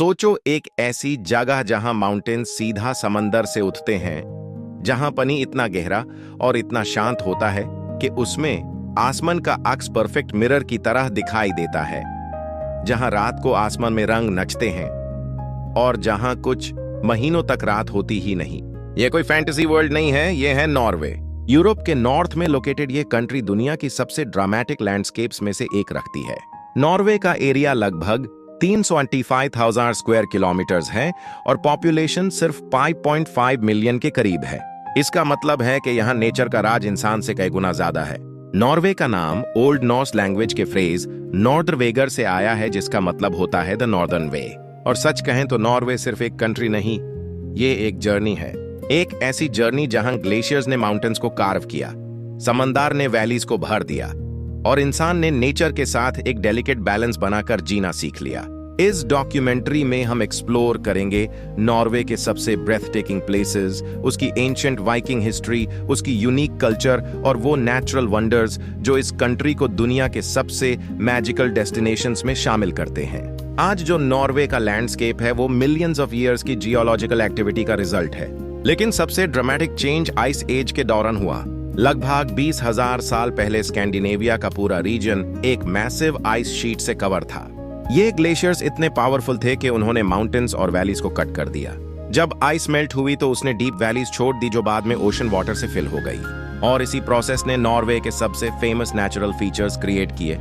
सोचो एक ऐसी जगह जहां माउंटेन सीधा समंदर से उठते हैं, जहां पानी इतना गहरा और इतना शांत होता है कि उसमें आसमान का अक्स परफेक्ट मिरर की तरह दिखाई देता है, जहां रात को आसमान में रंग नचते हैं और जहां कुछ महीनों तक रात होती ही नहीं। यह कोई फैंटेसी वर्ल्ड नहीं है, यह है नॉर्वे। यूरोप के नॉर्थ में लोकेटेड ये कंट्री दुनिया की सबसे ड्रामेटिक लैंडस्केप्स में से एक रखती है। नॉर्वे का एरिया लगभग 325,000 स्क्वायर किलोमीटर्स है और पॉपुलेशन सिर्फ 5.5 मिलियन के करीब है। इसका मतलब है कि यहाँ नेचर का राज इंसान से कई गुना ज्यादा है। नॉर्वे का नाम ओल्ड नॉर्स लैंग्वेज के फ्रेज नॉर्दरवेगर से आया है, जिसका मतलब होता है द नॉर्दर्न वे। और सच कहें तो नॉर्वे सिर्फ एक कंट्री नहीं, ये एक जर्नी है। एक ऐसी जर्नी जहां ग्लेशियर्स ने माउंटेन्स को कार्व किया, समंदर ने वैलीज को भर दिया और इंसान ने नेचर के साथ एक डेलिकेट बैलेंस बनाकर जीना सीख लिया। इस डॉक्यूमेंट्री में हम एक्सप्लोर करेंगे नॉर्वे के सबसे ब्रेथ टेकिंग प्लेसेस, उसकी एंशिएंट वाइकिंग हिस्ट्री, उसकी यूनिक कल्चर और वो नेचुरल वंडर्स जो इस कंट्री को दुनिया के सबसे मैजिकल डेस्टिनेशंस में शामिल करते हैं। आज जो नॉर्वे का लैंडस्केप है वो मिलियंस ऑफ ईयर्स की जियोलॉजिकल एक्टिविटी का रिजल्ट है, लेकिन सबसे ड्रामेटिक चेंज आइस एज के दौरान हुआ। लगभग 20,000 साल पहले स्कैंडिनेविया का पूरा रीजन एक मैसिव आइस शीट से कवर था। ये ग्लेशियर्स इतने पावरफुल थे कि उन्होंने माउंटेन्स और वैलीज को कट कर दिया। जब आइस मेल्ट हुई तो उसने डीप वैलीज छोड़ दी जो बाद में ओशन वाटर से फिल हो गई, और इसी प्रोसेस ने नॉर्वे के सबसे फेमस नेचुरल फीचर्स क्रिएट किए,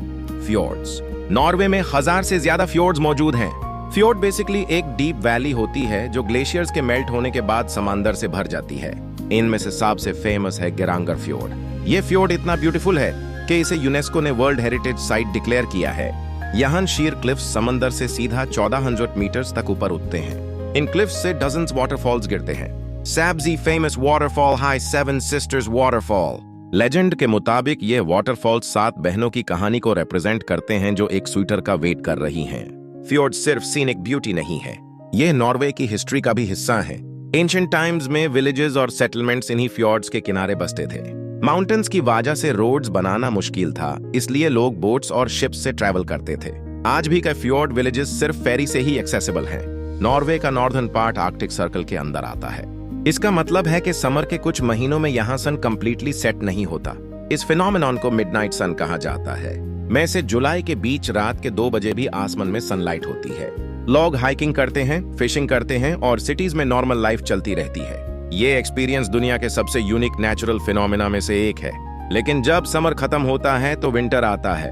फ्योर्ड्स। नॉर्वे में 1000 से ज्यादा फ्योर्ड्स मौजूद हैं। फ्योर्ड बेसिकली एक डीप वैली होती है जो ग्लेशियर्स के मेल्ट होने के बाद समंदर से भर जाती है। इनमें से सबसे फेमस है गेरांगर फ्योर्ड। ये फ्योर्ड इतना ब्यूटीफुल है कि इसे यूनेस्को ने वर्ल्ड हेरिटेज साइट डिक्लेयर किया है। यहाँ शीर क्लिफ्स समंदर से सीधा 1400 मीटर्स तक ऊपर उठते हैं। इन क्लिफ्स से डजन्स वाटरफॉल्स गिरते हैं। सैब्जी फेमस वाटरफॉल हाई 7 सिस्टर्स वाटरफॉल। लेजेंड के मुताबिक ये वाटरफॉल 7 बहनों की कहानी को रिप्रेजेंट करते हैं जो एक स्वीटर का वेट कर रही हैं। फ्योर्ड सिर्फ सीनिक ब्यूटी नहीं है, ये नॉर्वे की हिस्ट्री का भी हिस्सा है। एंशिएंट टाइम्स में विलेजेस और सेटलमेंट्स इन्हीं फ्योर्ड्स के किनारे बसते थे। माउंटेन्स की वजह से रोड्स बनाना मुश्किल था, इसलिए लोग बोट्स और शिप्स से ट्रैवल करते थे। आज भी कई फ्योर्ड विलेजेस सिर्फ फेरी से ही एक्सेसिबल हैं। नॉर्वे का नॉर्दर्न पार्ट आर्कटिक सर्कल के अंदर आता है। इसका मतलब है कि समर के कुछ महीनों में यहाँ सन कंप्लीटली सेट नहीं होता। इस फिनोमेनॉन को मिडनाइट सन कहा जाता है। मई से जुलाई के बीच रात के 2 बजे भी आसमान में सनलाइट होती है। लोग हाइकिंग करते हैं, फिशिंग करते हैं और सिटीज में नॉर्मल लाइफ चलती रहती है। ये एक्सपीरियंस दुनिया के सबसे यूनिक नेचुरल फिनोमेना में से एक है। लेकिन जब समर खत्म होता है तो विंटर आता है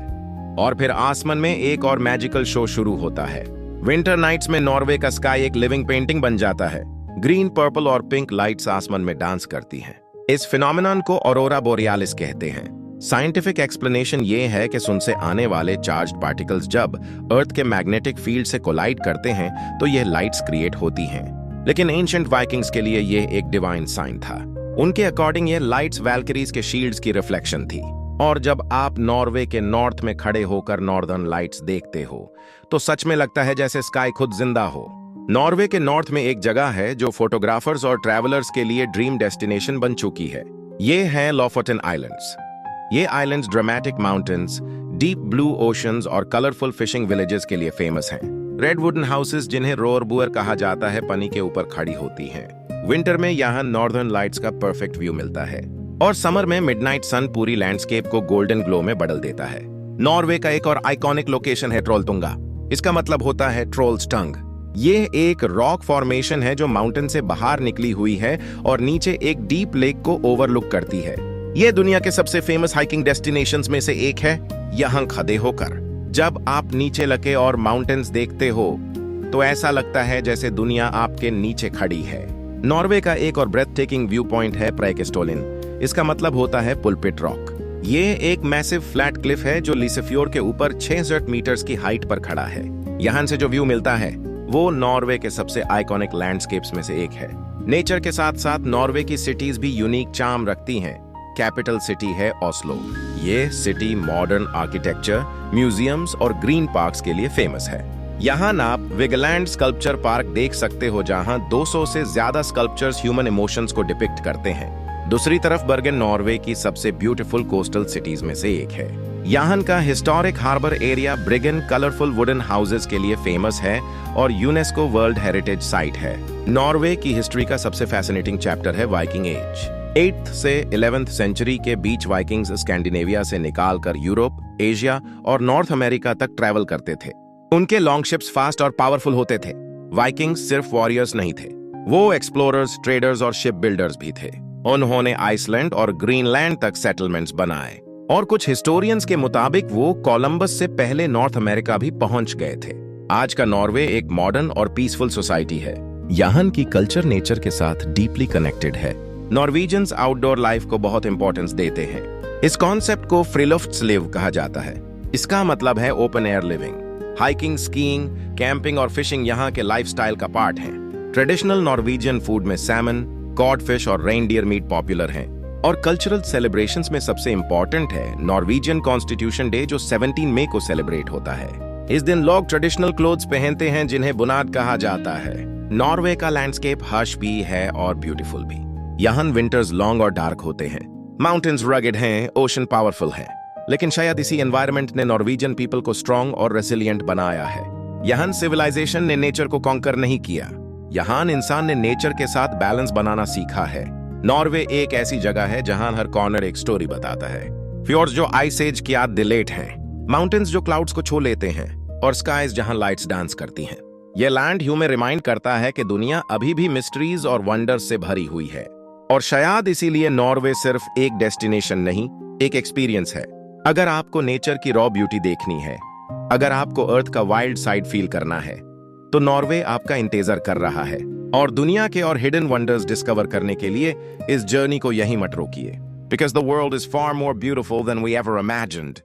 और फिर आसमान में एक और मैजिकल शो शुरू होता है। विंटर नाइट्स में नॉर्वे का स्काई एक लिविंग पेंटिंग बन जाता है। ग्रीन, पर्पल और पिंक लाइट्स आसमान में डांस करती हैं। इस फिनोमेनन को ऑरोरा बोरियालिस कहते हैं। साइंटिफिक एक्सप्लेनेशन ये है कि sun से आने वाले चार्ज्ड पार्टिकल्स जब अर्थ के मैग्नेटिक फील्ड से कोलाइड करते हैं तो यह लाइट्स क्रिएट होती हैं। लेकिन एंशिएंट वाइकिंग्स के लिए यह एक डिवाइन साइन था। उनके अकॉर्डिंग ये लाइट्स वैल्किरीज के शील्ड्स की रिफ्लेक्शन थी। और जब आप नॉर्वे के नॉर्थ में खड़े होकर नॉर्दर्न लाइट्स देखते हो तो सच में लगता है जैसे स्काई खुद जिंदा हो। नॉर्वे के नॉर्थ में एक जगह है जो फोटोग्राफर्स और ट्रैवलर्स के लिए ड्रीम डेस्टिनेशन बन चुकी है। ये है लोफोटेन आइलैंड्स। ये islands dramatic mountains, deep blue oceans और कलरफुल फिशिंग विलेजेस के लिए फेमस हैं। रेड वुडन हाउसेस जिन्हें रोअरबुअर कहा जाता है पानी के ऊपर खड़ी होती हैं। विंटर में यहाँ नॉर्दर्न लाइट्स का परफेक्ट व्यू मिलता है और समर में मिडनाइट सन पूरी लैंडस्केप को गोल्डन ग्लो में बदल देता है। नॉर्वे का एक और आइकॉनिक लोकेशन है ट्रोलतुंगा। इसका मतलब होता है ट्रोल्स टंग। ये एक रॉक फॉर्मेशन है जो माउंटेन से बाहर निकली हुई है और नीचे एक डीप लेक को ओवरलुक करती है। ये दुनिया के सबसे फेमस हाइकिंग डेस्टिनेशंस में से एक है। यहाँ खड़े होकर जब आप नीचे लगे और माउंटेन्स देखते हो तो ऐसा लगता है जैसे दुनिया आपके नीचे खड़ी है। नॉर्वे का एक और ब्रेथ टेकिंग व्यू पॉइंट है प्रेकेस्टोलिन। इसका मतलब होता है पुलपिट रॉक। ये एक मैसिव फ्लैट क्लिफ है जो लिसेफ्योर के ऊपर 600 मीटर्स की हाइट पर खड़ा है। यहाँ से जो व्यू मिलता है वो नॉर्वे के सबसे आइकॉनिक लैंडस्केप्स में से एक है। नेचर के साथ साथ नॉर्वे की सिटीज भी यूनिक चार्म रखती हैं। कैपिटल सिटी है ओस्लो। ये सिटी मॉडर्न आर्किटेक्चर, म्यूजियम्स और ग्रीन पार्क्स के लिए फेमस है। यहाँ आप विगलैंड स्कल्पचर पार्क देख सकते हो जहाँ 200 से ज्यादा स्कल्पचर्स ह्यूमन इमोशंस को डिपिक्ट करते हैं। दूसरी तरफ बर्गेन नॉर्वे की सबसे ब्यूटीफुल कोस्टल सिटीज में से एक है। यहाँ का historic harbour area Bryggen colourful wooden houses के लिए फेमस है और यूनेस्को वर्ल्ड हेरिटेज साइट है। नॉर्वे की हिस्ट्री का सबसे फैसिनेटिंग चैप्टर है वाइकिंग एज। 8th से 11th सेंचुरी के बीच वाइकिंग्स स्कैंडिनेविया से निकालकर यूरोप, एशिया और नॉर्थ अमेरिका तक ट्रैवल करते थे। उनके लॉन्ग शिप्स फास्ट और पावरफुल होते थे। वाइकिंग्स सिर्फ वॉरियर्स नहीं थे, वो एक्सप्लोरर्स, ट्रेडर्स और शिप बिल्डर्स भी थे। उन्होंने आइसलैंड और ग्रीनलैंड तक सेटलमेंट्स बनाए और कुछ हिस्टोरियंस के मुताबिक वो कोलंबस से पहले नॉर्थ अमेरिका भी पहुंच गए थे। आज का नॉर्वे एक मॉडर्न और पीसफुल सोसाइटी है। यहाँ की कल्चर नेचर के साथ डीपली कनेक्टेड है। नॉर्वेजियंस आउटडोर लाइफ को बहुत इंपॉर्टेंस देते हैं। इस कॉन्सेप्ट को फ्रिलुफ्ट्सलिव कहा जाता है। इसका मतलब है open air living. Hiking, skiing, camping और फिशिंग यहाँ के लाइफस्टाइल का पार्ट हैं। ट्रेडिशनल नॉर्वेजियन फूड में सैमन, कॉड फिश और रेनडियर मीट पॉपुलर हैं। और कल्चरल सेलिब्रेशंस में सबसे इंपॉर्टेंट है नॉर्वेजियन कॉन्स्टिट्यूशन डे, जो 17 मई को सेलिब्रेट होता है। इस दिन लोग ट्रेडिशनल क्लोथ्स पहनते हैं जिन्हें बुनाद कहा जाता है। नॉर्वे का लैंडस्केप हर्ष भी है और ब्यूटीफुल भी। यहाँ विंटर्स लॉन्ग और डार्क होते हैं। माउंटेन्स रगेड हैं, ओशन पावरफुल है, लेकिन शायद इसी एनवायरनमेंट ने नॉर्वेजियन पीपल को स्ट्रॉन्ग और रेसिलिएंट बनाया है। यहाँ सिविलाइजेशन ने नेचर को कॉन्कर नहीं किया, यहाँ इंसान ने नेचर के साथ बैलेंस बनाना सीखा है। नॉर्वे एक ऐसी जगह है जहां हर कॉर्नर एक स्टोरी बताता है। फ्योर्ड्स जो आइस एज की याद दिलेट हैं, माउंटेन्स जो क्लाउड्स को छू लेते हैं और स्काइज जहां लाइट्स डांस करती हैं। यह लैंड ह्यूमन रिमाइंड करता है कि दुनिया अभी भी मिस्ट्रीज और वंडर्स से भरी हुई है। और शायद इसीलिए नॉर्वे सिर्फ एक डेस्टिनेशन नहीं, एक एक्सपीरियंस है। अगर आपको नेचर की रॉ ब्यूटी देखनी है, अगर आपको अर्थ का वाइल्ड साइड फील करना है, तो नॉर्वे आपका इंतजार कर रहा है। और दुनिया के और हिडन वंडर्स डिस्कवर करने के लिए इस जर्नी को यहीं मत रोकिए, because the world is far more beautiful than we ever imagined.